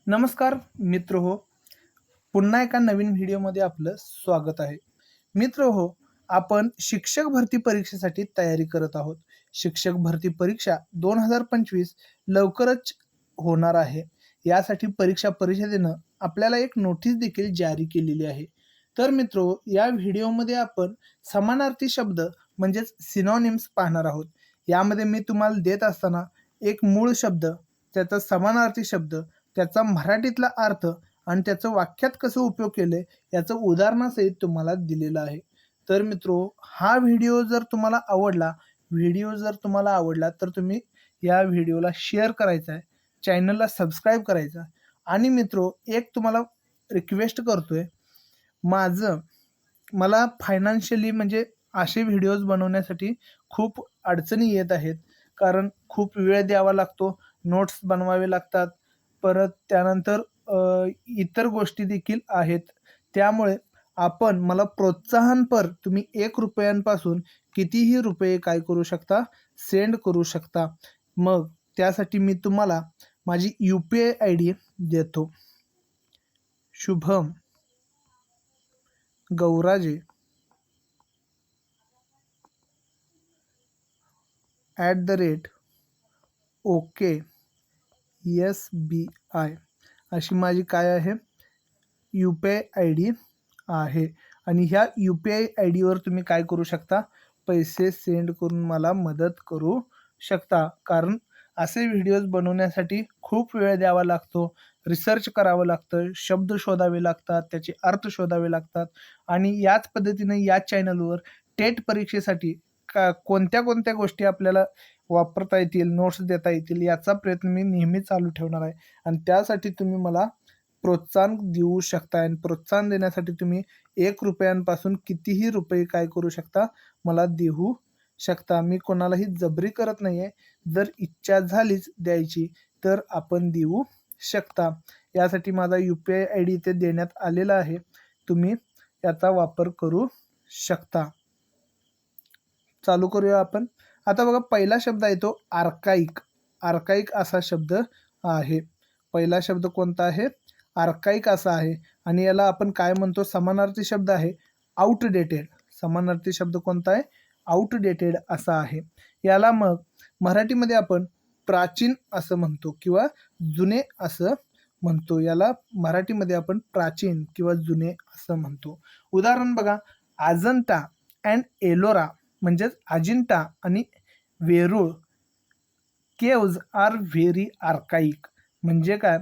नमस्कार मित्र हो, पुन्हा एका नवीन व्हिडिओमध्ये आपलं स्वागत आहे. मित्र हो, आपण शिक्षक भरती परीक्षेसाठी तयारी करत आहोत. शिक्षक भरती परीक्षा 2025 लवकरच होणार आहे. यासाठी परीक्षा परिषदेनं आपल्याला एक नोटीस देखील जारी केलेली आहे. तर मित्रो, या व्हिडिओमध्ये आपण समानार्थी शब्द म्हणजेच सिनॉनिम्स पाहणार आहोत. यामध्ये मी तुम्हाला देत असताना एक मूळ शब्द, त्याचा समानार्थी शब्द, त्याचा मराठीतला अर्थ आणि त्याचं वाक्यात कसं उपयोग केले याचं उदाहरणासहित तुम्हाला दिलेलं आहे. तर मित्रो, हा व्हिडिओ जर तुम्हाला आवडला तर तुम्ही या व्हिडिओला शेअर करायचा आहे, चॅनलला सबस्क्राईब करायचं आणि मित्रो, एक तुम्हाला रिक्वेस्ट करतोय. माझं मला फायनान्शियली म्हणजे असे व्हिडिओज बनवण्यासाठी खूप अडचणी येत आहेत. कारण खूप वेळ द्यावा लागतो, नोट्स बनवावे लागतात, परत त्यानंतर इतर गोष्टी देखील आहेत. त्यामुळे आपण मला प्रोत्साहनपर तुम्ही ₹1 कितीही रुपये काय करू शकता, सेंड करू शकता. मग त्यासाठी मी तुम्हाला माझी UPI ID देतो. शुभम गौराजे @OKSBI अशी माझी काय आहे, UPI ID आहे. आणि ह्या UPI ID वर तुम्ही काय करू शकता, पैसे सेंड करून मला मदत करू शकता. कारण असे व्हिडिओज बनवण्यासाठी खूप वेळ द्यावा लागतो, रिसर्च करावं लागतं, शब्द शोधावे लागतात, त्याचे अर्थ शोधावे लागतात. आणि याच पद्धतीने या चॅनलवर टेट परीक्षेसाठी कोणत्या कोणत्या गोष्टी आपल्याला वापरता येतील, नोट्स देता येतील, याचा प्रयत्न मी नेहमी चालू ठेवणार आहे. आणि त्यासाठी तुम्ही मला प्रोत्साहन देऊ शकता. आणि प्रोत्साहन देण्यासाठी तुम्ही ₹1 कितीही रुपये काय करू शकता, मला देऊ शकता. मी कोणालाही जबरी करत नाही आहे. जर इच्छा झालीच द्यायची तर आपण देऊ शकता. यासाठी माझा UPI ID इथे देण्यात आलेला आहे, तुम्ही याचा वापर करू शकता. चालू करूया आपण. आता बघा, पहिला शब्द आहे तो आर्काइक. आर्काइक असा शब्द आहे. पहिला शब्द कोणता आहे? आर्काइक असा आहे. आणि याला आपण काय म्हणतो? समानार्थी शब्द आहे आउटडेटेड. समानार्थी शब्द कोणता आहे? आउटडेटेड असा आहे. याला मग मराठीमध्ये आपण प्राचीन असं म्हणतो किंवा जुने असं म्हणतो. याला मराठीमध्ये आपण प्राचीन किंवा जुने असं म्हणतो. उदाहरण बघा, अजंता अँड एलोरा म्हणजेच अजिंठा आणि Verul caves are very archaic. म्हणजे काय?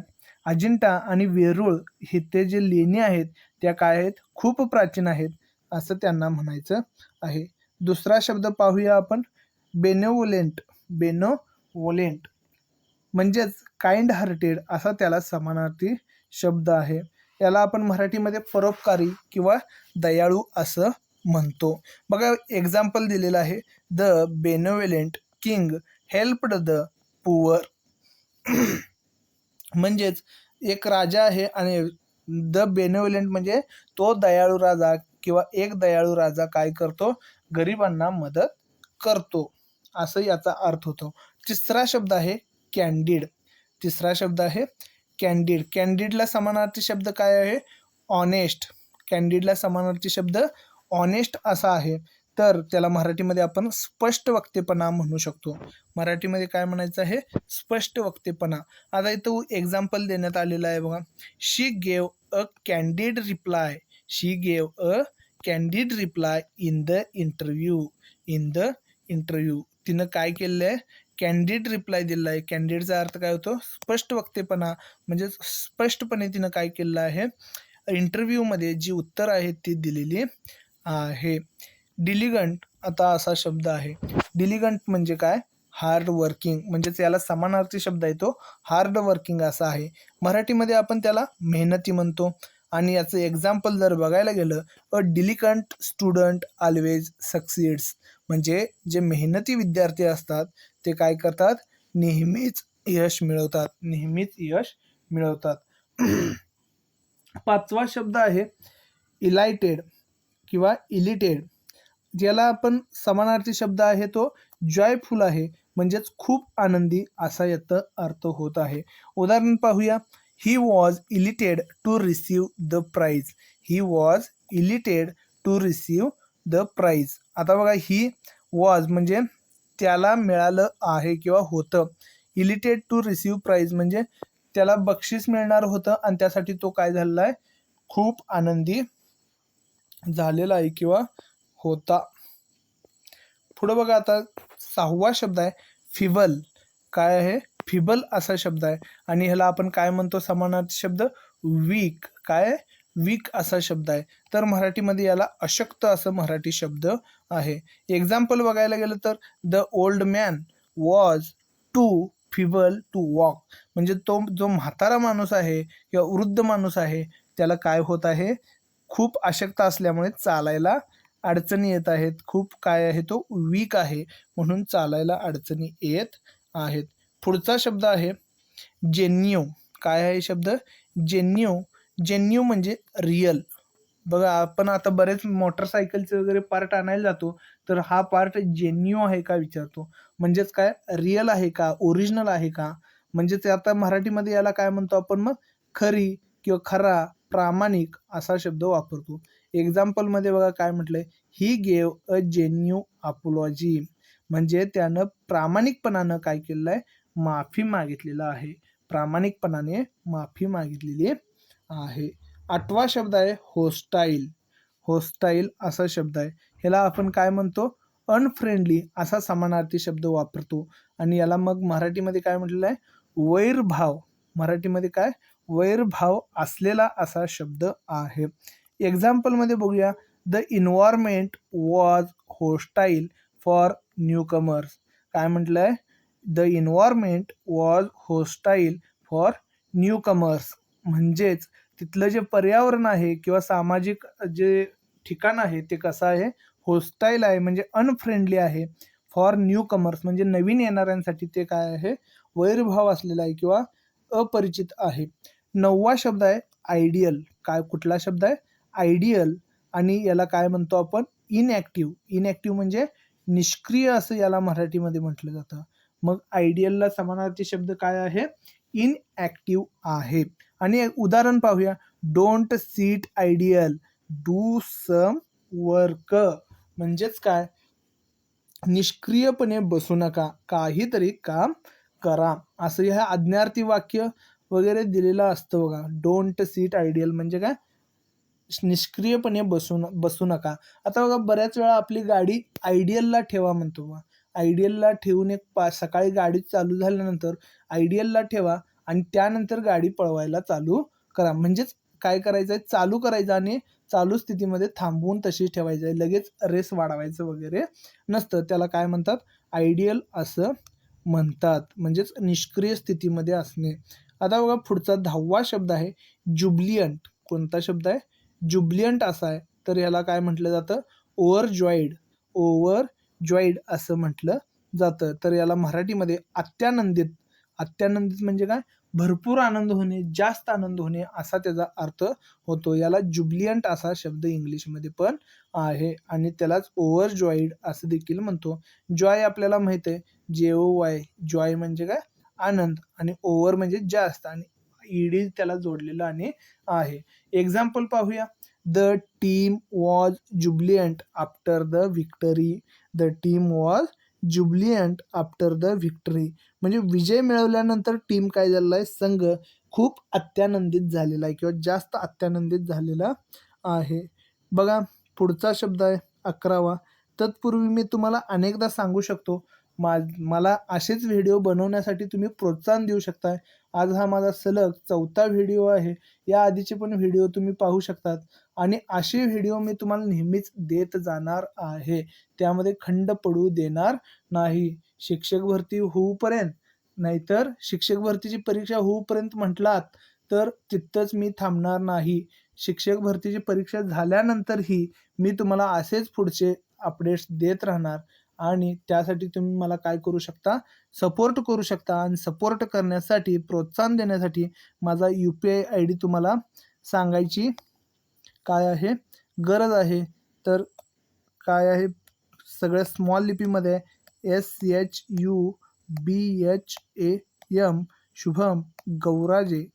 अजिंठा आणि वेरूळ हे ते जे लेणी आहेत त्या काय आहेत? खूप प्राचीन आहेत असं त्यांना म्हणायचं आहे. दुसरा शब्द पाहूया आपण, बेनेवोलेंट. बेनेवोलेंट म्हणजेच काइंड हार्टेड असा त्याला समानार्थी शब्द आहे. याला आपण मराठीमध्ये परोपकारी किंवा दयाळू असं म्हणतो. बघा, एक्झाम्पल दिलेलं आहे, the benevolent king helped the poor. म्हणजेच एक राजा आहे आणि द बेनेवोलेंट म्हणजे तो दयाळू राजा किंवा एक दयाळू राजा काय करतो? गरिबांना मदत करतो, असं याचा अर्थ होतो. तिसरा शब्द आहे कॅन्डिड. तिसरा शब्द आहे कॅन्डिड. कॅन्डिडला समानार्थी शब्द काय आहे? ऑनेस्ट. कॅन्डिडला समानार्थी शब्द ऑनेस्ट असा आहे. तर त्याला मराठीमध्ये आपण स्पष्ट वक्तेपणा म्हणू शकतो. मराठीमध्ये काय म्हणायचं आहे? स्पष्ट वक्तेपणा. आता इथं एक्झाम्पल देण्यात आलेलं आहे बघा, she gave a candid reply. She gave a candid reply in the interview. In the interview तिनं काय केलेलं आहे? कॅन्डिड रिप्लाय दिलेला आहे. कॅन्डिडचा अर्थ काय होतो? स्पष्ट वक्तेपणा. म्हणजे स्पष्टपणे तिनं काय केलेलं आहे? इंटरव्ह्यूमध्ये जी उत्तर आहेत ती दिलेली आहे. डिलिगंट आता असा शब्द आहे. डिलिगंट म्हणजे काय? Hard working. म्हणजेच याला समानार्थी शब्द आहे तो हार्ड वर्किंग असा आहे. मराठीमध्ये आपण त्याला मेहनती म्हणतो. आणि याचं एक्झाम्पल जर बघायला गेलं, अ डिलिगंट स्टुडंट ऑलवेज सक्सीड्स. म्हणजे जे मेहनती विद्यार्थी असतात ते काय करतात? नेहमीच यश मिळवतात. नेहमीच यश मिळवतात. पाचवा शब्द आहे इलाइटेड किंवा इलिटेड. ज्याला आपण समानार्थी शब्द आहे तो जॉयफुल आहे. म्हणजेच खूप आनंदी असा याचा अर्थ होत आहे. उदाहरण पाहूया, he was elated to receive the prize. He was elated to receive the prize. आता बघा, ही वॉज म्हणजे त्याला मिळालं आहे किंवा होतं. इलिटेड टू रिसीव प्राईज म्हणजे त्याला बक्षीस मिळणार होतं आणि त्यासाठी तो काय झालेला आहे, खूप आनंदी झालेला आहे किंवा होता. पुढं बघा, आता 6वा शब्द आहे फिबल. काय आहे, फिबल असा शब्द आहे आणि ह्याला आपण काय म्हणतो समानार्थी शब्द, वीक. काय, वीक असा शब्द आहे. तर मराठीमध्ये याला अशक्त असं मराठी शब्द आहे. एक्झाम्पल बघायला गेलं तर the old man was too feeble to walk. म्हणजे तो जो म्हातारा माणूस आहे किंवा वृद्ध माणूस आहे त्याला काय होत आहे, खूप अशक्त असल्यामुळे चालायला अडचणी येत आहेत. खूप काय आहे, तो वीक आहे म्हणून चालायला अडचणी येत आहेत. पुढचा शब्द आहे जेन्यू. काय आहे शब्द, जेन्यू. जेन्यू म्हणजे रिअल. बघा, आपण आता बरेच मोटरसायकलचे वगैरे पार्ट आणायला जातो तर हा पार्ट जेन्यू आहे का विचारतो. म्हणजेच काय, रिअल आहे का, ओरिजिनल आहे का. म्हणजेच आता मराठीमध्ये याला काय म्हणतो आपण मग, खरी किंवा खरा, प्रामाणिक असा शब्द वापरतो. एक्झाम्पलमध्ये बघा काय म्हटलंय, ही गेव अ जेन्यू अपॉलॉजी. म्हणजे त्यानं प्रामाणिकपणानं काय केलेलं आहे, माफी मागितलेलं आहे. प्रामाणिकपणाने माफी मागितलेली आहे. 8वा शब्द आहे होस्टाईल. होस्टाईल असा शब्द आहे. ह्याला आपण काय म्हणतो, अनफ्रेंडली असा समानार्थी शब्द वापरतो आणि याला मग मराठीमध्ये काय म्हटलेलं आहे, वैरभाव. मराठीमध्ये काय, वैरभाव असलेला असा शब्द आहे. एक्झाम्पलमध्ये बघूया, the environment was hostile for newcomers. काय म्हटलंय, the environment was hostile for newcomers. म्हणजेच तिथलं जे पर्यावरण आहे किंवा सामाजिक जे ठिकाण आहे ते कसं आहे, होस्टाईल आहे म्हणजे अनफ्रेंडली आहे. फॉर न्यू कमर्स म्हणजे नवीन येणाऱ्यांसाठी ते काय आहे, वैरभाव असलेला आहे किंवा अपरिचित आहे. 9वा शब्द आहे आयडियल. काय, कुठला शब्द आहे, आयडियल. आणि याला काय म्हणतो आपण, इनॲक्टिव्ह. इनॲक्टिव्ह म्हणजे निष्क्रिय असं याला मराठीमध्ये म्हटलं जातं. मग आयडियलला समानार्थी शब्द काय आहे, इनॲक्टिव्ह आहे. आणि एक उदाहरण पाहूया, don't sit ideal, do some work. म्हणजेच काय, निष्क्रियपणे बसू नका, काहीतरी काम करा. असं ह्या आज्ञार्थी वाक्य वगैरे दिलेलं असतं बघा. डोंट सीट आयडियल म्हणजे काय, निष्क्रियपणे बसू नका. आता बघा, बऱ्याच वेळा आपली गाडी आयडियलला ठेवा म्हणतो बघा. आयडियलला ठेवून एक सकाळी गाडी चालू झाल्यानंतर आयडियलला ठेवा आणि त्यानंतर गाडी पळवायला चालू करा. म्हणजेच काय करायचं आहे, चालू करायचं आणि चालू स्थितीमध्ये थांबवून तशीच ठेवायचं आहे. लगेच रेस वाढवायचं वगैरे नसतं. त्याला काय म्हणतात, आयडियल असं म्हणतात. म्हणजेच निष्क्रिय स्थितीमध्ये असणे. आता बघा, पुढचा 10वा शब्द आहे जुबिलियंट. कोणता शब्द आहे, जुबिलियंट असा आहे. तर याला काय म्हटलं जातं, ओव्हरजॉईड. ओव्हरजॉईड असं म्हटलं जातं. तर याला मराठीमध्ये अत्यानंदित. अत्यानंदित म्हणजे काय, भरपूर आनंद होणे, जास्त आनंद होणे असा त्याचा अर्थ होतो. याला जुबिलियंट असा शब्द इंग्लिशमध्ये पण आहे आणि त्यालाच ओव्हरजॉईड असं देखील म्हणतो. जॉय आपल्याला माहित आहे, JOY. जॉय म्हणजे काय, आनंद. आणि ओव्हर म्हणजे जास्त आणि ईडी त्याला जोडलेलं आणि आहे. एक्झाम्पल पाहूया, the team was Jubilant after the victory. The team was Jubilant after the victory. म्हणजे विजय मिळवल्यानंतर टीम काय झालेला आहे, संघ खूप अत्यानंदित झालेला आहे किंवा जास्त अत्यानंदित झालेला आहे. बघा, पुढचा शब्द आहे 11वा. तत्पूर्वी मी तुम्हाला अनेकदा सांगू शकतो, मला असेच व्हिडिओ बनवण्यासाठी तुम्ही प्रोत्साहन देऊ शकताय. आज हा माझा सलग 4था व्हिडिओ आहे. या आधीचे पण व्हिडिओ तुम्ही पाहू शकतात आणि असे व्हिडिओ मी तुम्हाला नेहमीच देत जाणार आहे. त्यामध्ये खंड पडू देणार नाही. शिक्षक भरती होऊपर्यंत, नाहीतर शिक्षक भरतीची परीक्षा होऊपर्यंत म्हटलात तर तिथंच मी थांबणार नाही. शिक्षक भरतीची परीक्षा झाल्यानंतरही मी तुम्हाला असेच पुढचे अपडेट्स देत राहणार आणि त्यासाठी तुम्ही मला काय करू शकता, सपोर्ट करू शकता. आणि सपोर्ट करण्यासाठी, प्रोत्साहन देण्यासाठी माझा UPI ID तुम्हाला सांगायची काय आहे, गरज आहे. तर काय आहे, सगळ्या स्मॉल लिपीमध्ये SHUBHAM, शुभम गौराजे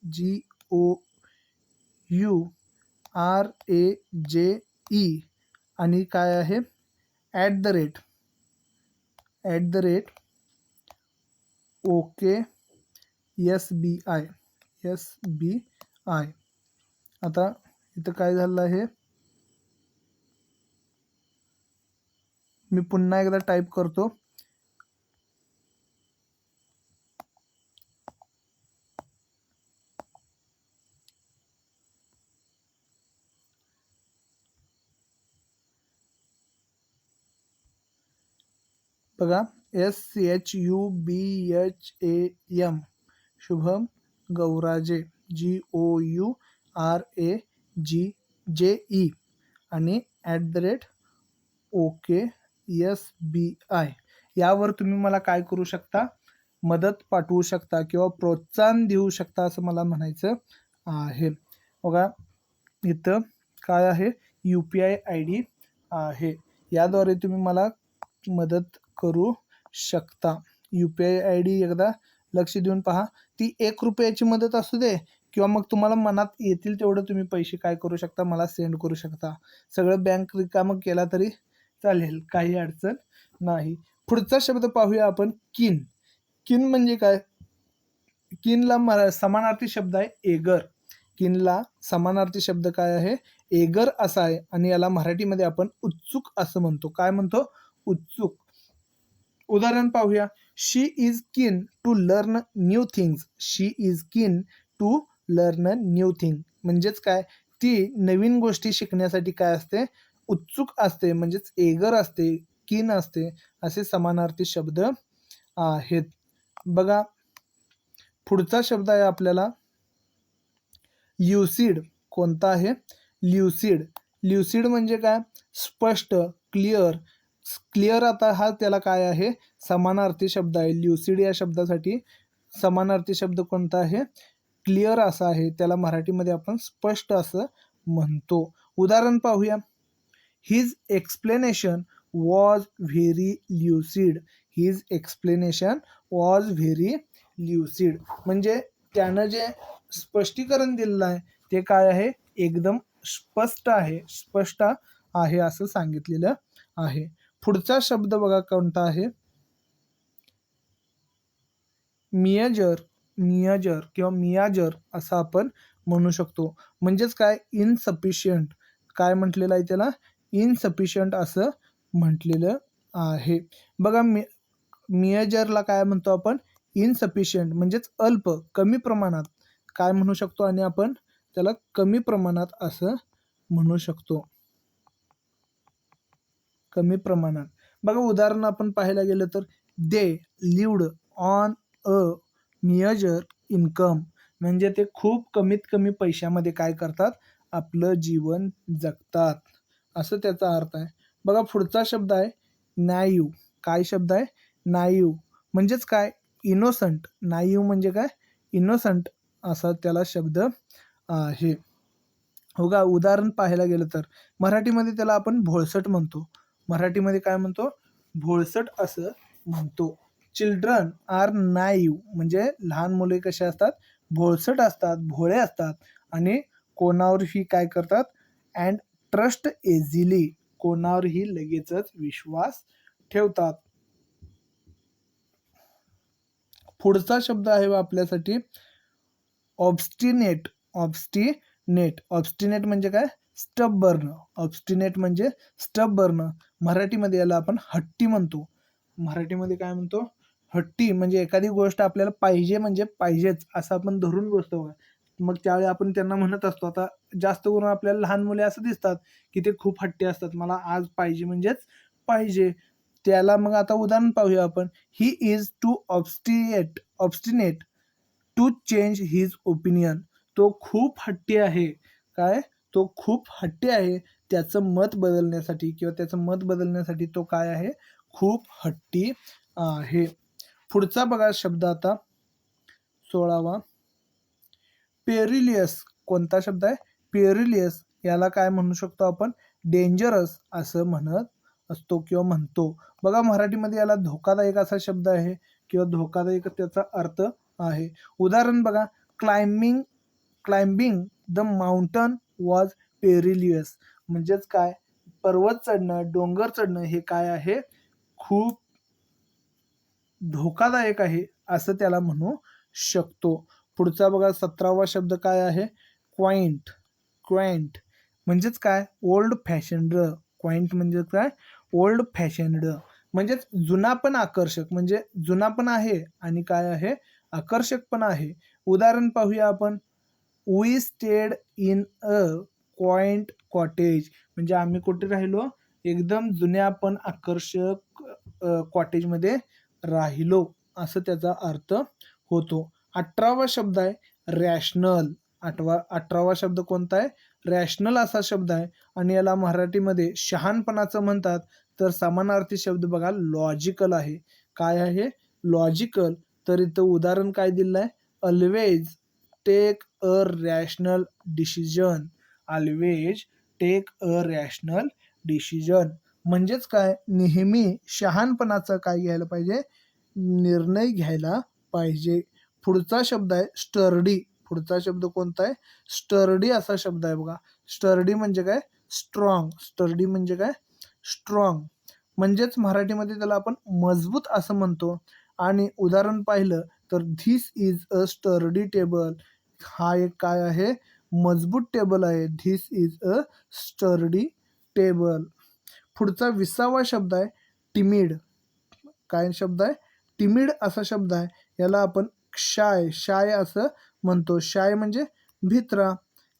SOURAJE आणि काय आहे @ ओके SBI. आता इथं काय झालं आहे, मी पुन्हा एकदा टाईप करतो. बघा SHUBHAM शुभम गौराजे GOURAGJE आणि @ OKSBI यावर तुम्ही मला काय करू शकता, मदत पाठवू शकता किंवा प्रोत्साहन देऊ शकता असं मला म्हणायचं आहे. बघा इथं काय आहे, UPI ID आहे, याद्वारे तुम्ही मला मदत करू शकता. UPI ID एकदा लक्ष देऊन पहा. ती 1 रुपयाची मदत असू दे किंवा मग तुम्हाला मनात येतील तेवढं तुम्ही पैसे काय करू शकता, मला सेंड करू शकता. सगळं बँक रिकामं केला तरी चालेल, काही अडचण नाही. पुढचा शब्द पाहूया आपण, किन. किन म्हणजे काय, किनला समानार्थी शब्द आहे एगर. किनला समानार्थी शब्द काय आहे, एगर असा आहे आणि याला मराठीमध्ये आपण उत्सुक असं म्हणतो. काय म्हणतो, उत्सुक. उदाहरण पाहूया, she is keen to learn new things. She is keen to learn new thing म्हणजेच काय, ती नवीन गोष्टी शिकण्यासाठी काय असते, उत्सुक असते, म्हणजेच एगर असते, किन असते. असे समानार्थी शब्द आहेत. बघा पुढचा शब्द आहे आपल्याला ल्युसिड. कोणता आहे, ल्युसिड. ल्युसिड म्हणजे काय, स्पष्ट, क्लिअर. क्लिअर आता हा त्याला काय आहे, समानार्थी शब्द आहे. ल्युसिड या शब्दासाठी समानार्थी शब्द कोणता आहे, क्लिअर असा आहे. त्याला मराठीमध्ये आपण स्पष्ट असं म्हणतो. उदाहरण पाहूया, his explanation was very lucid. His explanation was very lucid म्हणजे त्यानं जे स्पष्टीकरण दिलेलं आहे ते काय आहे, एकदम स्पष्ट आहे असं सांगितलेलं आहे. पुढचा शब्द बघा कोणता आहे, मियाजर किंवा मियाजर असं आपण म्हणू शकतो. म्हणजेच काय, इनसफिशियंट. काय म्हटलेलं आहे त्याला, इनसफिशियंट असं म्हटलेलं आहे. बघा मियाजरला काय म्हणतो आपण, इनसफिशियंट म्हणजेच अल्प, कमी प्रमाणात काय म्हणू शकतो आणि आपण त्याला कमी प्रमाणात असं म्हणू शकतो, कमी प्रमाणात. बघा उदाहरण आपण पाहायला गेलं तर, they lived on a meagre income म्हणजे ते खूप कमीत कमी पैशामध्ये काय करतात, आपलं जीवन जगतात असं त्याचा अर्थ आहे. बघा पुढचा शब्द आहे नाईव. काय शब्द आहे, नाईव म्हणजेच काय, इनोसंट. नाईव म्हणजे काय, इनोसंट असा त्याला शब्द आहे. हो का, उदाहरण पाहायला गेलं तर मराठीमध्ये त्याला आपण भोळसट म्हणतो. मराठीमध्ये काय म्हणतो, भोळसट असं म्हणतो. चिल्ड्रन आर नाईव म्हणजे लहान मुले कसे असतात, भोळसट असतात, भोळे असतात आणि कोणावरही काय करतात, अँड ट्रस्ट इझिली, कोणावरही लगेचच विश्वास ठेवतात. पुढचा शब्द आहे आपल्यासाठी ऑब्स्टिनेट. ऑब्स्टिनेट म्हणजे काय, स्टबर्न. ऑब्स्टिनेट म्हणजे स्टबर्न. मराठीमध्ये याला आपण हट्टी म्हणतो. मराठीमध्ये काय म्हणतो, हट्टी. म्हणजे एखादी गोष्ट आपल्याला पाहिजे म्हणजे पाहिजेच असं आपण धरून बसतो. मग त्यावेळी आपण त्यांना म्हणत असतो. आता जास्त करून आपल्याला लहान मुले असं दिसतात की ते खूप हट्टी असतात, मला आज पाहिजे म्हणजेच पाहिजे. त्याला मग आता उदाहरण पाहूया आपण, he is too obstinate to change his opinion. तो खूप हट्टी आहे. काय, तो खूप हट्टी आहे त्याचं मत बदलण्यासाठी, किंवा त्याचं मत बदलण्यासाठी तो काय आहे, खूप हट्टी आहे. पुढचा बघा शब्द आता 16वा, पेरिलियस. कोणता शब्द आहे, पेरिलियस. याला काय म्हणू शकतो आपण, डेंजरस असं म्हणत असतो किंवा म्हणतो. बघा मराठीमध्ये याला धोकादायक असा शब्द आहे किंवा धोकादायक त्याचा अर्थ आहे. उदाहरण बघा, climbing the mountain was perilous. म्हणजेच काय, पर्वत चढणं, डोंगर चढणं हे काय आहे, खूप धोकादायक आहे असं त्याला म्हणू शकतो. पुढचा बघा 17वा शब्द काय आहे, क्वाइंट. क्वाइंट म्हणजेच काय, ओल्ड फॅशन्ड. क्वाइंट म्हणजे काय, ओल्ड फॅशन्ड म्हणजेच जुना पण आकर्षक, म्हणजे जुना पण आहे आणि काय आहे, आकर्षक पण आहे. उदाहरण पाहूया आपण. We stayed in a quaint cottage. म्हणजे आम्ही कुठे राहिलो, एकदम जुन्या पण आकर्षक कॉटेजमध्ये राहिलो असं त्याचा अर्थ होतो. 18वा शब्द आहे रॅशनल. 18वा शब्द कोणता आहे, रॅशनल असा शब्द आहे आणि याला मराठीमध्ये शहाणपणाचं म्हणतात. तर समानार्थी शब्द बघा लॉजिकल आहे. काय आहे, लॉजिकल. तर इथं उदाहरण काय दिलं आहे, always take a rational decision. Always take a rational decision म्हणजेच काय, नेहमी शहाणपणाचा काय घ्यायला पाहिजे, निर्णय घ्यायला पाहिजे. पुढचा शब्द आहे स्टर्डी. पुढचा शब्द कोणता आहे, स्टर्डी असा शब्द आहे बघा. स्टर्डी म्हणजे काय, स्ट्रॉंग. स्टर्डी म्हणजे काय, स्ट्रॉंग. म्हणजेच मराठीमध्ये त्याला आपण मजबूत असं म्हणतो. आणि उदाहरण पाहिलं तर this is a sturdy table. हा एक काय आहे, मजबूत टेबल आहे. This is a sturdy table. पुढचा 20वा शब्द आहे टिमिड. काय शब्द आहे, टिमिड असा शब्द आहे. याला आपण शाय, शाय असं म्हणतो. शाय म्हणजे भित्रा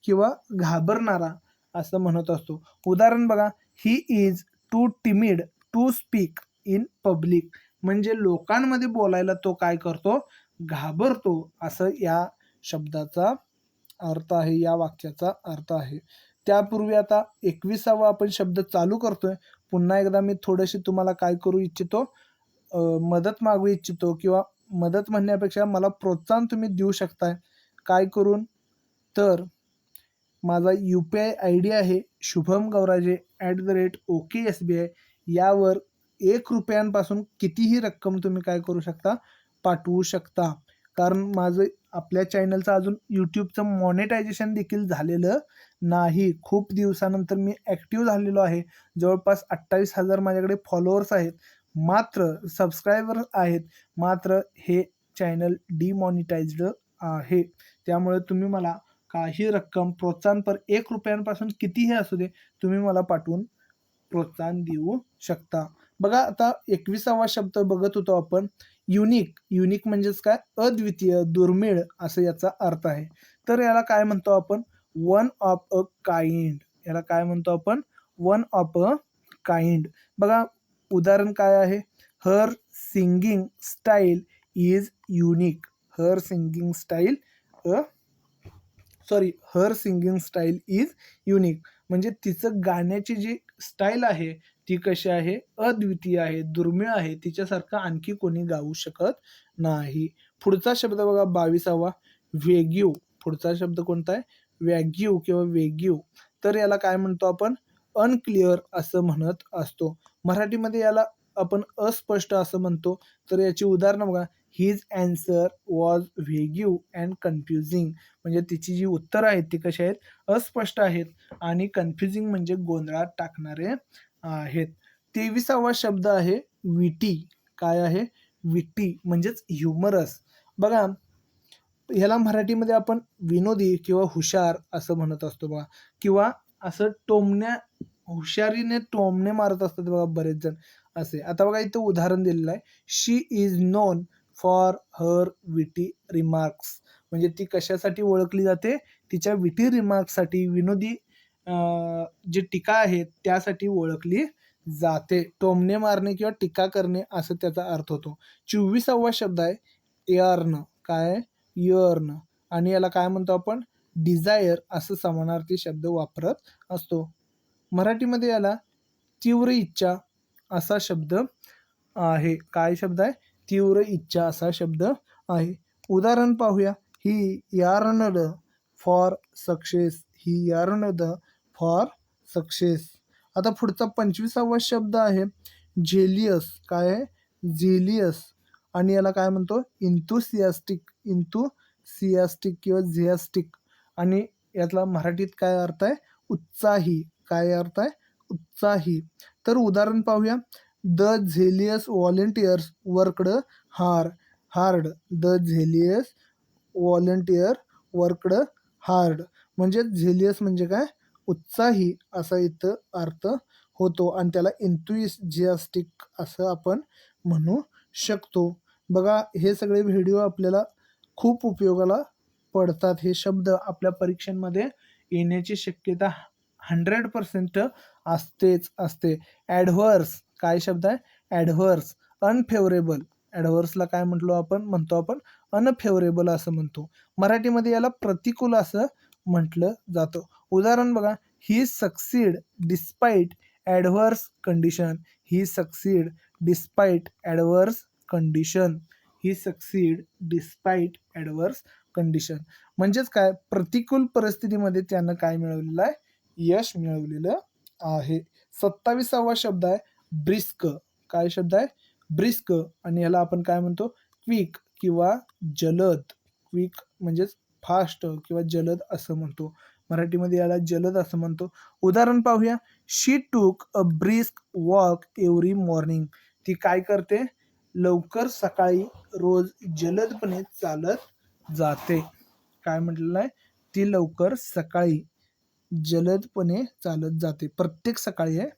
किंवा घाबरणारा असं म्हणत असतो. उदाहरण बघा, he is too timid to speak in public. म्हणजे लोकांमध्ये बोलायला तो काय करतो, घाबरतो असं या शब्दाचा अर्थ आहे, या वाक्याचा अर्थ आहे. त्यापूर्वी आता 21वा आपण शब्द चालू करतोय. पुन्हा एकदा मी थोडीशी तुम्हाला काय करू इच्छितो, मदत मागू इच्छितो, किंवा मदत म्हणण्यापेक्षा मला प्रोत्साहन तुम्ही देऊ शकताय. काय करून, तर माझा UPI ID आहे शुभम गौराजे @OKSBI. यावर 1 रुपयांपासून कितीही रक्कम तुम्ही काय करू शकता, पाठवू शकता. कारण माझं आपल्या चॅनलचं अजून यूट्यूबचं मॉनेटायझेशन देखील झालेलं नाही. खूप दिवसानंतर मी ॲक्टिव्ह झालेलो आहे. जवळपास 28,000 माझ्याकडे फॉलोअर्स आहेत, मात्र सबस्क्रायबर आहेत, मात्र हे चॅनल डिमॉनिटाइज्ड आहे. त्यामुळे तुम्ही मला काही रक्कम प्रोत्साहनपर 1 रुपयांपासून कितीही असू दे, तुम्ही मला पाठवून प्रोत्साहन देऊ शकता. बघा आता 21वा शब्द बघत होतो आपण, युनिक. युनिक म्हणजेच काय, अद्वितीय, दुर्मिळ असं याचा अर्थ आहे. तर याला काय म्हणतो आपण, वन ऑफ अ काइंड. याला काय म्हणतो आपण, वन ऑफ अ काइंड. बघा उदाहरण काय आहे, her singing style is unique. Her singing style her singing style is unique. म्हणजे तिचं गाण्याची जी स्टाईल आहे ती कशी आहे, अद्वितीय आहे, दुर्मिळ आहे, तिच्यासारखं आणखी कोणी गाऊ शकत नाही. पुढचा शब्द बघा 22वा वेग्यू. पुढचा शब्द कोणता आहे, वॅग्यू किंवा वेग्यू. तर याला काय म्हणतो आपण, अनक्लिअर असं म्हणत असतो. मराठीमध्ये याला आपण अस्पष्ट असं म्हणतो. तर याची उदाहरणं बघा, his answer was vague and confusing. म्हणजे तिची जी उत्तरं आहेत ती कशी आहेत, अस्पष्ट आहेत आणि कन्फ्युजिंग म्हणजे गोंधळात टाकणारे आहेत. 23वा शब्द आहे विटी. काय आहे, विटी म्हणजेच ह्युमरस. बघा ह्याला मराठीमध्ये आपण विनोदी किंवा हुशार असं म्हणत असतो बघा, किंवा असं हुशारीने टोमणे मारत असतात बघा बरेच जण असे. आता बघा इथं उदाहरण दिलेलं आहे, शी इज नोन फॉर हर विटी रिमार्क्स. म्हणजे ती कशासाठी ओळखली जाते, तिच्या विटी रिमार्क्ससाठी, विनोदी जी टीका आहे त्यासाठी ओळखली जाते. टोमणे मारणे किंवा टीका करणे असं त्याचा अर्थ होतो. 24वा शब्द आहे एअर्न. काय आहे, यर्न. आणि याला काय म्हणतो आपण, डिझायर असं समानार्थी शब्द वापरत असतो. मराठीमध्ये याला तीव्र इच्छा असा शब्द आहे. काय शब्द आहे, तीव्र इच्छा असा शब्द आहे. उदाहरण पाहूया, he yearned for success. He yearned for success. आता पुढचा 25वा शब्द आहे झेलियस. काय आहे, झेलियस. आणि याला काय म्हणतो, इंथुसियास्टिक. इंथुसियास्टिक किंवा झियास्टिक आणि यातला मराठीत काय अर्थ आहे? उत्साही. काय अर्थ आहे? उत्साही. तर उदाहरण पाहूया. The zealous volunteers worked hard. The zealous volunteer worked hard. म्हणजे झेलियस म्हणजे काय? उत्साही असा इथं अर्थ होतो आणि त्याला एन्थुसियास्टिक असं आपण म्हणू शकतो. बघा हे सगळे व्हिडिओ आपल्याला खूप उपयोगाला पडतात. हे शब्द आपल्या परीक्षांमध्ये येण्याची शक्यता 100% असते. ॲडव्हर्स काय शब्द आहे? ॲडव्हर्स. अनफेवरेबल. ॲडव्हर्सला काय म्हणतो आपण अनफेवरेबल असं म्हणतो. मराठीमध्ये याला प्रतिकूल असं म्हटलं जातं. उदाहरण बघा. ही सक्सीड डिस्पाईट ॲडव्हर्स कंडिशन. ही सक्सीड डिस्पाईट ॲडव्हर्स कंडिशन. ही सक्सीड डिस्पाईट ॲडव्हर्स कंडिशन. म्हणजेच काय? प्रतिकूल परिस्थितीमध्ये त्यानं काय मिळवलेलं आहे? यश मिळवलेलं आहे. 27वा शब्द आहे ब्रिस्क. काय शब्द आहे? ब्रिस्क. आणि याला आपण काय म्हणतो? क्विक किंवा जलद. क्विक म्हणजेच फास्ट किंवा जलद असं म्हणतो. मराठीमध्ये याला जलद असं म्हणतो. उदाहरण पाहूया. शी टूक अ ब्रिस्क वॉक एव्हरी मॉर्निंग. ती काय करते? लवकर सकाळी रोज जलदपणे चालत जाते. काय म्हटलेलं आहे? ती लवकर सकाळी जलदपणे चालत जाते. प्रत्येक सकाळी आहे.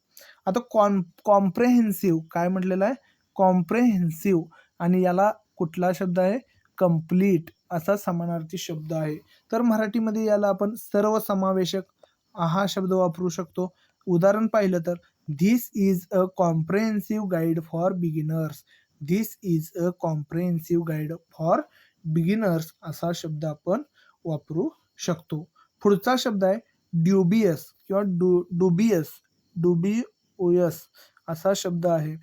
आता कॉम्प्रेहेन्सिव्ह काय म्हटलेलं आहे? कॉम्प्रेहेन्सिव्ह. आणि याला कुठला शब्द आहे? कंप्लीट असा समानार्थी शब्द आहे. तर मराठीमध्ये याला आपण सर्वसमावेशक हा शब्द वापरू शकतो. उदाहरण पाहिलं तर this is a comprehensive guide for beginners. This is a comprehensive guide for beginners असा शब्द आपण वापरू शकतो. पुढचा शब्द आहे ड्युबियस किंवा डुबिओयस असा शब्द आहे.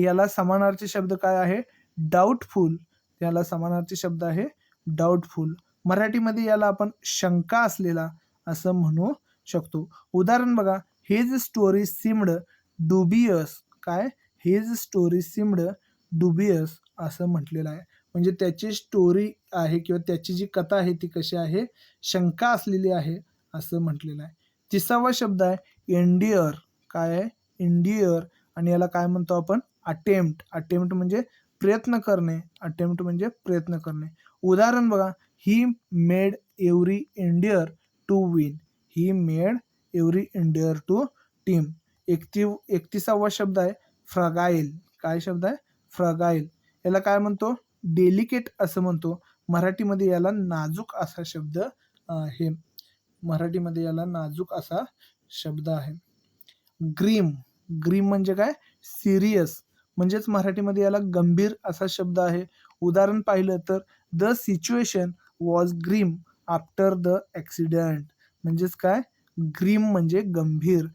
याला समानार्थी शब्द काय आहे? डाऊटफुल. याला समानार्थी शब्द आहे डाऊटफुल. मराठीमध्ये याला आपण शंका असलेला असं म्हणू शकतो. उदाहरण बघा. His story seemed dubious. काय? हिज स्टोरी सिम्ड डुबियस असं म्हटलेलं आहे. म्हणजे त्याची स्टोरी आहे किंवा त्याची जी कथा आहे ती कशी आहे? शंका असलेली आहे असं म्हटलेलं आहे. 30वा शब्द आहे एंडियर. काय आहे? एंडियर. आणि याला काय म्हणतो आपण? अटेम्प्ट. अटेम्प्ट म्हणजे प्रयत्न करणे. अटेम्प्ट म्हणजे प्रयत्न करणे. उदाहरण बघा. He made every endeavour to win. He made every endeavour to team. 31वा शब्द आहे फ्रगाईल. काय शब्द आहे? फ्रगाईल. याला काय म्हणतो? डेलिकेट असं म्हणतो. मराठीमध्ये याला नाजूक असा शब्द आहे. मराठीमध्ये याला नाजूक असा शब्द आहे. ग्रीम. ग्रीम म्हणजे काय? सिरियस. म्हणजेच मराठीमध्ये याला गंभीर असा शब्द आहे. उदाहरण पाहिलं तर the situation was grim after the accident. म्हणजेच काय? ग्रीम म्हणजे गंभीर.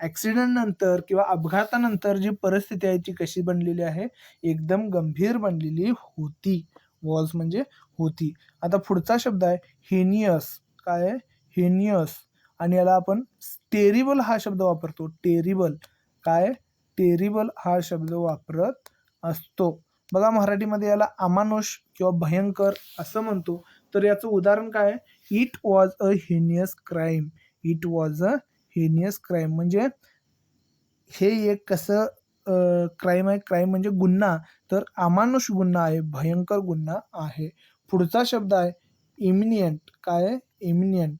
ॲक्सिडेंट नंतर किंवा अपघातानंतर जी परिस्थिती आहे ती कशी बनलेली आहे? एकदम गंभीर बनलेली होती. वॉज म्हणजे होती. आता पुढचा शब्द आहे हेनियस. काय आहे? हेनियस. आणि याला आपण टेरिबल हा शब्द वापरतो. टेरिबल. काय? टेरिबल हा शब्द वापरत असतो. बघा मराठीमध्ये याला अमानुष किंवा भयंकर असं म्हणतो. तर याचं उदाहरण काय आहे? It was a heinous crime. It was a heinous crime. म्हणजे हे एक कसं क्राईम आहे? क्राईम म्हणजे गुन्हा. तर अमानुष गुन्हा आहे, भयंकर गुन्हा आहे. पुढचा शब्द आहे इमिनियंट. काय आहे? इमिनियंट.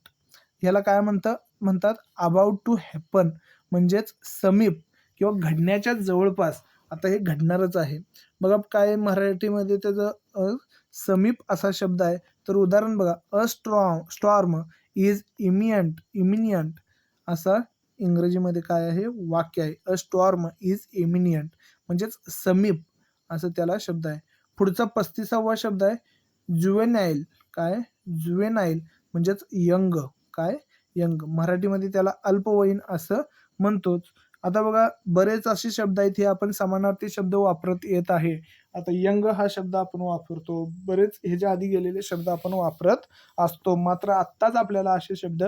ह्याला काय म्हणतात? About to happen. म्हणजेच समीप किंवा घडण्याच्या जवळपास. आता हे घडणारच आहे. बघा काय मराठीमध्ये त्याचं समीप असा शब्द आहे. तर उदाहरण बघा. अ स्टॉर्म इज इमिनियंट असा इंग्रजीमध्ये काय आहे? वाक्य आहे. अ स्टॉर्म इज इमिनियंट म्हणजेच समीप असं त्याला शब्द आहे. पुढचा 35वा शब्द आहे जुवेनाईल. काय? जुवेनाईल म्हणजेच यंग. काय? यंग. मराठीमध्ये त्याला अल्पवयीन असं म्हणतोच. आता बघा बरेच असे शब्द आहेत हे आपण समानार्थी शब्द वापरत येत आहे. आता यंग हा शब्द आपण वापरतो. बरेच ह्याच्या आधी गेलेले शब्द आपण वापरत असतो. मात्र आत्ताच आपल्याला असे शब्द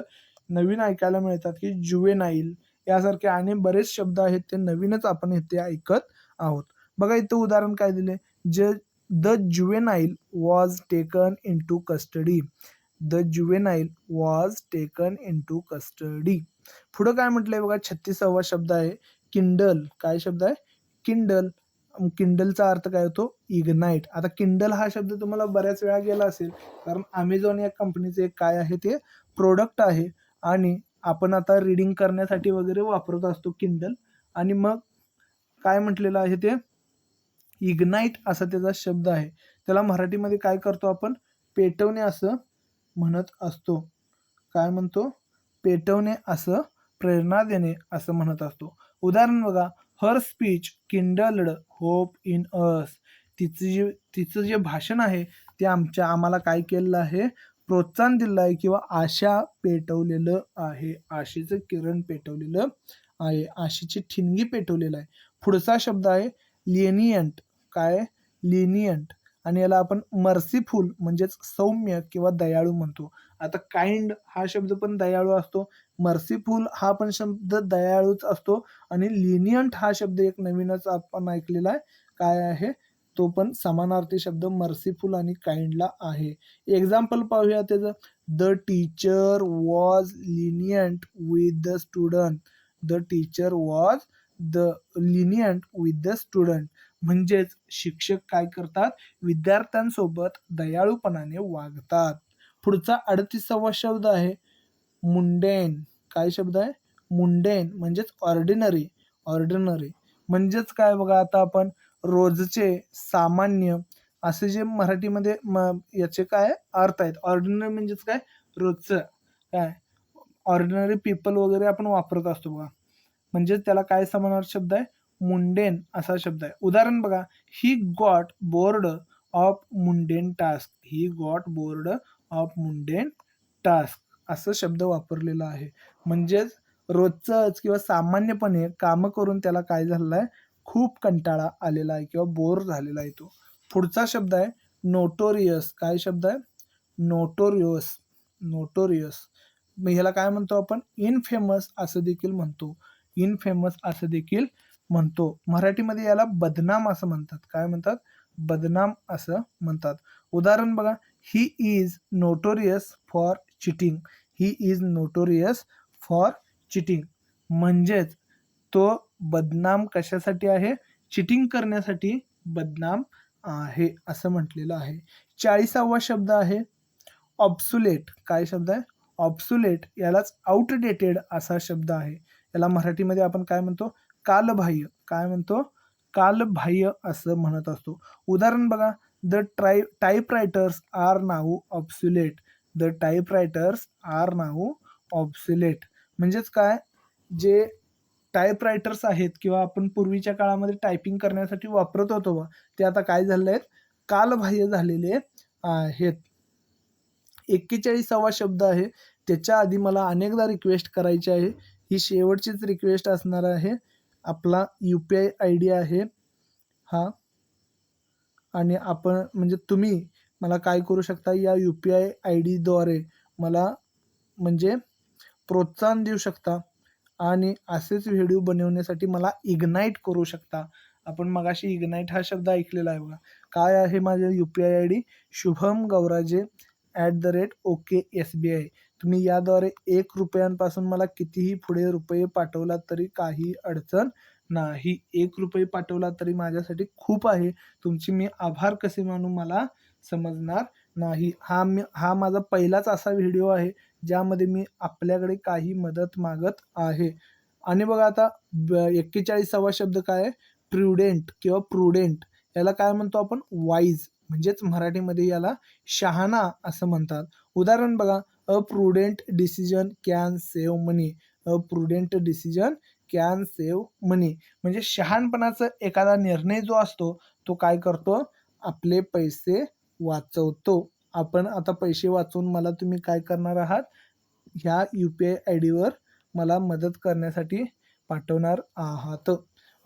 नवीन ऐकायला मिळतात की जुवेनाईल यासारखे आणि बरेच शब्द आहेत ते नवीनच आपण इथे ऐकत आहोत. बघा इथं उदाहरण काय दिले? The juvenile was taken into custody. The juvenile was taken into custody. पुढं काय म्हटलंय बघा, 36वा शब्द आहे किंडल. काय शब्द आहे? किंडल. किंडलचा अर्थ काय होतो? इग्नाइट. आता किंडल हा शब्द तुम्हाला बऱ्याच वेळा गेला असेल, कारण अमेझॉन या कंपनीचे काय आहे ते प्रोडक्ट आहे आणि आपण आता रीडिंग करण्यासाठी वगैरे वापरत असतो किंडल. आणि मग काय म्हटलेलं आहे ते इग्नाइट असा त्याचा शब्द आहे. त्याला मराठीमध्ये काय करतो आपण? पेटवणे असं म्हणत असतो. काय म्हणतो? पेटवणे असं, प्रेरणा देणे असं म्हणत असतो. उदाहरण बघा, हर स्पीच किंडल्ड होप इन अस. तिचं जे भाषण आहे ते आम्हाला काय केलेलं आहे? प्रोत्साहन दिलं आहे किंवा आशा पेटवलेलं आहे. आशेचं किरण पेटवलेलं आहे. आशेची ठिणगी पेटवलेलं आहे. पुढचा शब्द आहे लिनियंट. काय? लिनियंट. आणि याला आपण मर्सीफुल म्हणजेच सौम्य किंवा दयाळू म्हणतो. आता काइंड हा शब्द पण दयाळू असतो, मर्सीफुल हा पण शब्द दयाळूच असतो आणि लिनियंट हा शब्द एक नवीनच आपण ऐकलेला आहे. काय आहे? तो पण समानार्थी शब्द मर्सीफुल आणि काइंडला आहे. एक्झाम्पल पाहूया त्याचं. The teacher was lenient with the student. The teacher was lenient with the student. म्हणजेच शिक्षक काय करतात? विद्यार्थ्यांसोबत दयाळूपणाने वागतात. पुढचा 38वा शब्द आहे मुंडेन. काय शब्द आहे? मुंडेन म्हणजेच ऑर्डिनरी. ऑर्डिनरी म्हणजेच काय बघा, आता आपण रोजचे, सामान्य असे जे मराठीमध्ये याचे काय अर्थ आहेत. ऑर्डिनरी म्हणजेच काय? रोजचं. काय? ऑर्डिनरी पीपल वगैरे आपण वापरत असतो बघा. म्हणजे त्याला काय समानार्थी शब्द आहे? मुंडेन असा शब्द आहे. उदाहरण बघा, he got bored of mundane task. He got bored of mundane task असं शब्द वापरलेला आहे. म्हणजेच रोजचंच किंवा सामान्यपणे कामं करून त्याला काय झालेलं आहे? खूप कंटाळा आलेला आहे किंवा बोर झालेला आहे तो. पुढचा शब्द आहे नोटोरियस. काय शब्द आहे? नोटोरियस. नोटोरियस. मग ह्याला काय म्हणतो आपण? इनफेमस असं देखील म्हणतो. इनफेमस असं देखील म्हणतो. मराठीमध्ये याला बदनाम असं म्हणतात. काय म्हणतात? बदनाम असं म्हणतात. उदाहरण बघा, he is notorious for cheating. He is notorious for cheating. म्हणजेच तो बदनाम कशासाठी आहे? चिटिंग करण्यासाठी बदनाम आहे असं म्हटलेलं आहे. 40वा शब्द आहे ऑब्सुलेट. काय शब्द आहे? ऑब्सुलेट. यालाच आउटडेटेड असा शब्द आहे. याला मराठीमध्ये आपण काय म्हणतो? कालबाह्य. काय म्हणतो? कालबाह्य असं म्हणत असतो. उदाहरण बघा, the typewriters are now obsolete. The typewriters are now obsolete. म्हणजेच काय? जे टाईपरायटर्स आहेत किंवा आपण पूर्वीच्या काळामध्ये टायपिंग करण्यासाठी वापरत होतो बा, ते आता काय झालेले आहेत? कालबाह्य झालेले आहेत. 41वा शब्द आहे. त्याच्या आधी मला अनेकदा रिक्वेस्ट करायची आहे. ही शेवटचीच रिक्वेस्ट असणार आहे. आपला UPI ID आहे हा. आणि आपण म्हणजे तुम्ही मला काय करू शकता? या UPI ID द्वारे मला म्हणजे प्रोत्साहन देऊ शकता आणि असेच व्हिडिओ बनवण्यासाठी मला इग्नाइट करू शकता. आपण मगाशी इग्नाइट हा शब्द ऐकलेला आहे बघा. काय आहे माझे UPI ID? शुभम गौराजे @OKSBI. तुम्ही याद्वारे 1 रुपयांपासून मला कितीही पुढे रुपये पाठवला तरी काही अडचण नाही. 1 रुपये पाठवला तरी माझ्यासाठी खूप आहे. तुमची मी आभार कसे मानू मला समजणार नाही. हा माझा पहिलाच असा व्हिडिओ आहे ज्यामध्ये मी आपल्याकडे काही मदत मागत आहे. आणि बघा आता 41वा शब्द काय आहे? प्रुडेंट किंवा प्रुडेंट. याला काय म्हणतो आपण? वाईज. म्हणजेच मराठीमध्ये याला शहाणा असं म्हणतात. उदाहरण बघा, a prudent decision can save money. A prudent decision can save money. म्हणजे शहाणपणाचा एखादा निर्णय जो असतो तो काय करतो? आपले पैसे वाचवतो. आपण आता पैसे वाचवून मला तुम्ही काय करणार आहात? ह्या UPI ID वर मला मदत करण्यासाठी पाठवणार आहात.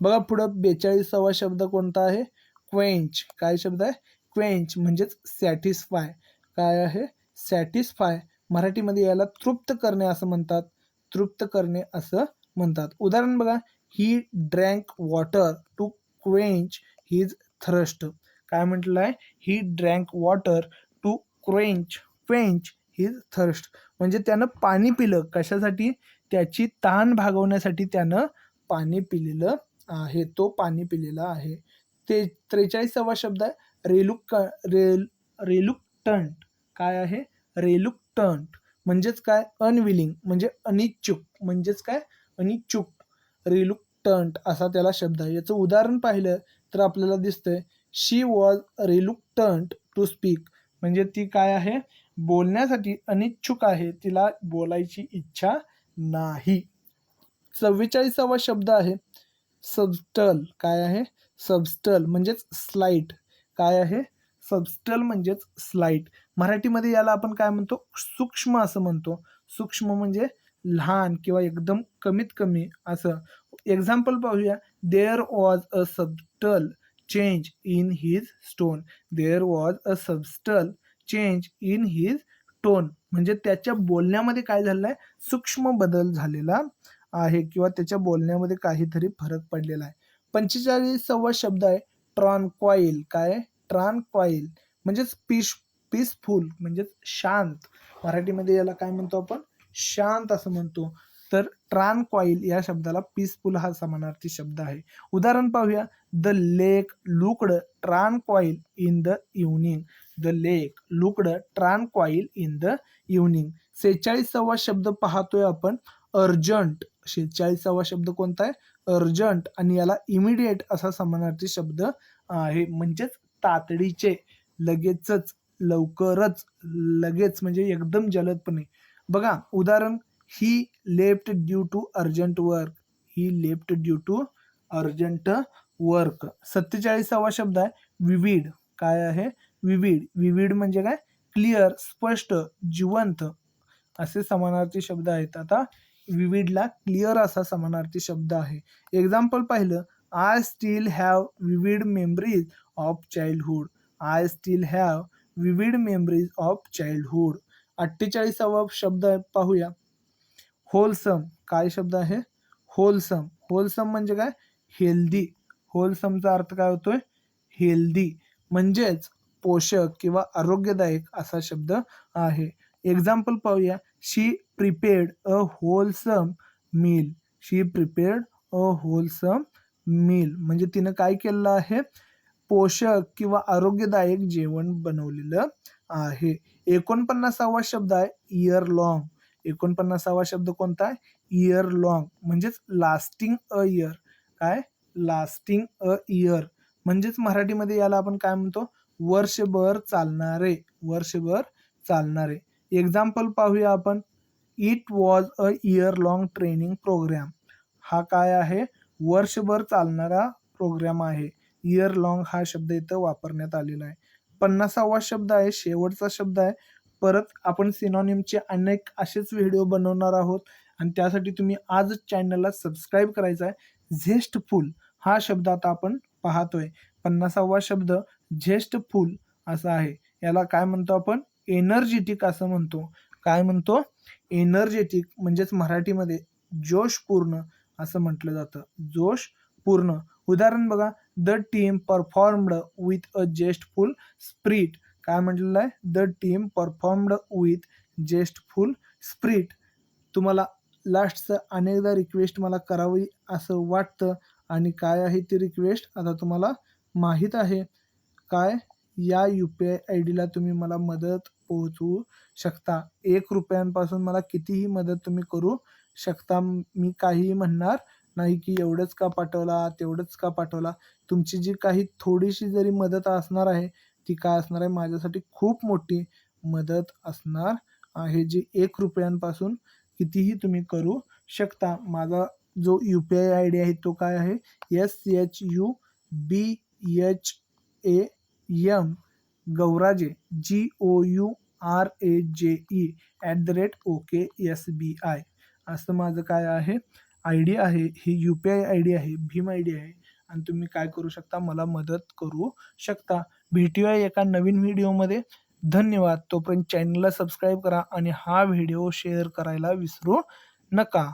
बघा पुढं 42वा शब्द कोणता आहे? क्वेंच. काय शब्द आहे? क्वेंच म्हणजेच सॅटिस्फाय. काय आहे? सॅटिस्फाय. मराठीमध्ये याला तृप्त करणे असं म्हणतात. तृप्त करणे असं म्हणतात. उदाहरण बघा, he drank water to quench his thirst. काय म्हटलं आहे? He drank water to quench his thirst, म्हणजे त्यानं पाणी पिलं. कशासाठी? त्याची तहान भागवण्यासाठी त्यानं पाणी पिलेलं आहे, तो पाणी पिलेला आहे. ते 43वा शब्द आहे रेलुक्टंट. काय आहे? रेलुक्टंट म्हणजेच काय? अनविलिंग, म्हणजे अनिच्छुक, म्हणजेच काय? अनिच्छुक. रेलुक्टंट असा त्याला शब्द आहे. याचं उदाहरण पाहिलं तर आपल्याला दिसतंय शी वॉज रेलुक्टंट टू स्पीक, म्हणजे ती काय आहे? बोलण्यासाठी अनिच्छुक आहे, तिला बोलायची इच्छा नाही. 44वा शब्द आहे सबस्टल. काय आहे? सबस्टल म्हणजेच स्लाइट. काय आहे? सबस्टल म्हणजेच स्लाइट. मराठीमध्ये याला आपण काय म्हणतो? सूक्ष्म असं म्हणतो. सूक्ष्म म्हणजे लहान किंवा एकदम कमीत कमी असं. एक्झाम्पल पाहूया. There was a subtle change in his tone. There was a subtle change in his tone, म्हणजे त्याच्या बोलण्यामध्ये काय झालेलं आहे? सूक्ष्म बदल झालेला आहे किंवा त्याच्या बोलण्यामध्ये काहीतरी फरक पडलेला आहे. 45वा शब्द आहे ट्रान्क्वाईल. काय? ट्रान्क्वाईल म्हणजेच पीसफुल, म्हणजेच शांत. मराठीमध्ये याला काय म्हणतो आपण? शांत असं म्हणतो. तर ट्रान्क्वाईल या शब्दाला पीसफुल हा समानार्थी शब्द आहे. उदाहरण पाहूया. The lake looked tranquil in the evening. The lake looked tranquil in the evening. 46वा शब्द पाहतोय आपण अर्जंट. 46वा शब्द कोणता आहे? अर्जंट, आणि याला इमिडिएट असा समानार्थी शब्द आहे, म्हणजेच तातडीचे, लगेचच, लवकरच, लगेच म्हणजे एकदम जलदपणे. बघा उदाहरण. He left due to urgent work. He left due to urgent work. 47वा शब्द आहे विविड. काय आहे? विविड. विविड म्हणजे काय? क्लिअर, स्पष्ट, जिवंत असे समानार्थी शब्द आहेत. आता विविडला क्लिअर असा समानार्थी शब्द आहे. एक्झाम्पल पाहिलं. I still have vivid memories of childhood. I still have vivid memories of childhood. 48वा शब्द पाहूया. होलसम. काय शब्द आहे? होलसम. होलसम म्हणजे काय? हेल्दी. होलसमचा अर्थ काय होतोय? हेल्दी, म्हणजेच पोषक किंवा आरोग्यदायक असा शब्द आहे. एक्झाम्पल पाहूया. She prepared a wholesome meal. She prepared a wholesome meal, म्हणजे तिनं काय केलेलं आहे? पोषक किंवा आरोग्यदायक जेवण बनवलेलं आहे. 49वा शब्द आहे इयर लॉंग. 49वा शब्द कोणता आहे? इयर लॉंग, म्हणजेच लास्टिंग अ इयर. काय? लास्टिंग अ इयर, म्हणजेच मराठीमध्ये याला आपण काय म्हणतो? वर्षभर चालणारे. वर्षभर चालणारे. एक्झाम्पल पाहूया आपण. It was a year long training programme. हा काय आहे? वर्षभर चालणारा प्रोग्राम आहे. इयर लॉंग हा शब्द इथं वापरण्यात आलेला आहे. 50वा शब्द आहे शेवटचा शब्द आहे. परत आपण सिनॉनिमचे अनेक असेच व्हिडिओ बनवणार आहोत, आणि त्यासाठी तुम्ही आजच चॅनलला सबस्क्राईब करायचं आहे. झेस्टफुल हा शब्द आता आपण पाहतोय. 50वा शब्द झेस्टफुल असा आहे. याला काय म्हणतो आपण? एनर्जेटिक असं म्हणतो. काय म्हणतो? एनर्जेटिक, म्हणजेच मराठीमध्ये जोशपूर्ण असं म्हटलं जातं. जोशपूर्ण. उदाहरण बघा. The team performed with a zestful spirit. काय म्हटलेलं आहे? The team performed with zestful spirit. तुम्हाला लास्टचं अनेकदा रिक्वेस्ट मला करावी असं वाटतं, आणि काय आहे ती रिक्वेस्ट आता तुम्हाला माहीत आहे. काय? या UPI ID ला तुम्ही मला मदत पोहोचवू शकता. 1 रुपयांपासून मला कितीही मदत तुम्ही करू शकता. मी काहीही म्हणणार नाही की एवढंच का पाठवला, तेवढंच का पाठवला. तुमची जी काही थोडीशी जरी मदत असणार आहे, ती काय असणार आहे? माझ्यासाठी खूप मोठी मदत असणार आहे, जी 1 रुपयांपासून कितीही तुम्ही करू शकता. माझा जो UPI ID आहे तो काय आहे? SHUBHAM गौराजे GOURAJE @OKSBI असं माझं काय आहे? ID आहे. ही UPI ID आहे, भीम ID आहे, आणि तुम्ही काय करू शकता? मला मदत करू शकता. भेटूया एका नवीन व्हिडिओमध्ये. धन्यवाद. तोपर्यंत चॅनलला सबस्क्राईब करा आणि हा व्हिडिओ शेअर करायला विसरू नका.